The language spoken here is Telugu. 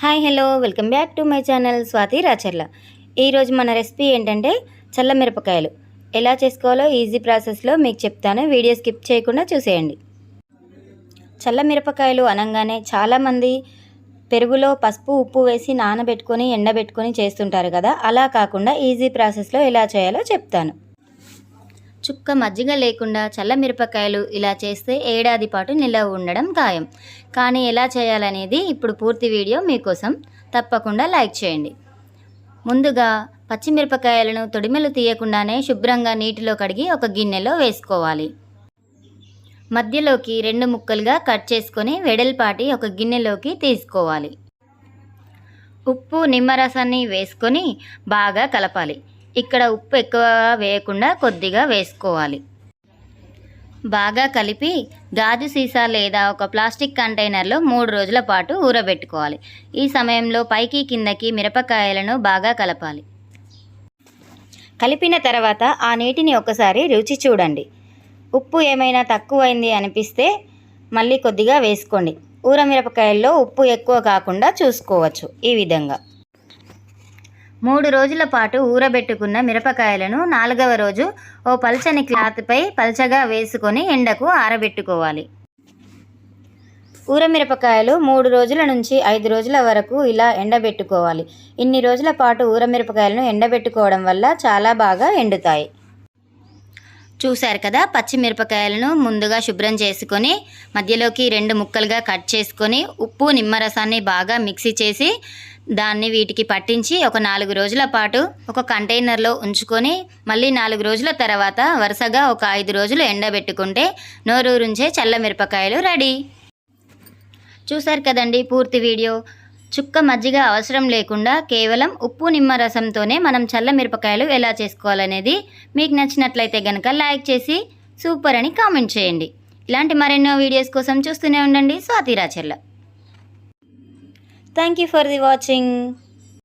Hi hello welcome back to my channel Swathi Racharla. ఈరోజు మన రెసిపీ ఏంటంటే చల్ల మిరపకాయలు. ఎలా చేసుకోవాలో ఈజీ ప్రాసెస్లో మీకు చెప్తాను, వీడియో స్కిప్ చేయకుండా చూసేయండి. చల్ల మిరపకాయలు అనగానే చాలామంది పెరుగులో పసుపు ఉప్పు వేసి నానబెట్టుకొని ఎండబెట్టుకొని చేస్తుంటారు కదా, అలా కాకుండా ఈజీ ప్రాసెస్లో ఎలా చేయాలో చెప్తాను. చుక్క మజ్జిగ లేకుండా చల్ల మిరపకాయలు ఇలా చేస్తే ఏడాది పాటు నిల్వ ఉండడం ఖాయం. కానీ ఎలా చేయాలనేది ఇప్పుడు పూర్తి వీడియో మీకోసం. తప్పకుండా లైక్ చేయండి. ముందుగా పచ్చిమిరపకాయలను తొడిమెలు తీయకుండానే శుభ్రంగా నీటిలో కడిగి ఒక గిన్నెలో వేసుకోవాలి. మధ్యలోకి 2 ముక్కలుగా కట్ చేసుకొని వెడల్పాటి ఒక గిన్నెలోకి తీసుకోవాలి. ఉప్పు నిమ్మరసాన్ని వేసుకొని బాగా కలపాలి. ఇక్కడ ఉప్పు ఎక్కువ వేయకుండా కొద్దిగా వేసుకోవాలి. బాగా కలిపి గాజు సీసా లేదా ఒక ప్లాస్టిక్ కంటైనర్లో 3 రోజుల పాటు ఊరబెట్టుకోవాలి. ఈ సమయంలో పైకి కిందకి మిరపకాయలను బాగా కలపాలి. కలిపిన తర్వాత ఆ నీటిని ఒకసారి రుచి చూడండి. ఉప్పు ఏమైనా తక్కువైంది అనిపిస్తే మళ్ళీ కొద్దిగా వేసుకోండి. ఊర మిరపకాయల్లో ఉప్పు ఎక్కువ కాకుండా చూసుకోవచ్చు. ఈ విధంగా 3 రోజుల పాటు ఊరబెట్టుకున్న మిరపకాయలను 4వ రోజు ఓ పల్చని క్లాత్పై పల్చగా వేసుకొని ఎండకు ఆరబెట్టుకోవాలి. ఊరమిరపకాయలు 3 రోజుల నుంచి 5 రోజుల వరకు ఇలా ఎండబెట్టుకోవాలి. ఇన్ని రోజుల పాటు ఊరమిరపకాయలను ఎండబెట్టుకోవడం వల్ల చాలా బాగా ఎండుతాయి. చూశారు కదా, పచ్చిమిరపకాయలను ముందుగా శుభ్రం చేసుకొని మధ్యలోకి 2 ముక్కలుగా కట్ చేసుకొని ఉప్పు నిమ్మరసాన్ని బాగా మిక్సీ చేసి దాన్ని వీటికి పట్టించి ఒక 4 రోజుల పాటు ఒక కంటైనర్లో ఉంచుకొని మళ్ళీ 4 రోజుల తర్వాత వరుసగా ఒక 5 రోజులు ఎండబెట్టుకుంటే నోరూరుంచే చల్ల మిరపకాయలు రెడీ. చూశారు కదండి పూర్తి వీడియో. చుక్క మజ్జిగ అవసరం లేకుండా కేవలం ఉప్పు నిమ్మరసంతోనే మనం చల్ల మిరపకాయలు ఎలా చేసుకోవాలనేది మీకు నచ్చినట్లయితే కనుక లైక్ చేసి సూపర్ అని కామెంట్ చేయండి. ఇలాంటి మరెన్నో వీడియోస్ కోసం చూస్తూనే ఉండండి Swathi Racharla. Thank you for the watching.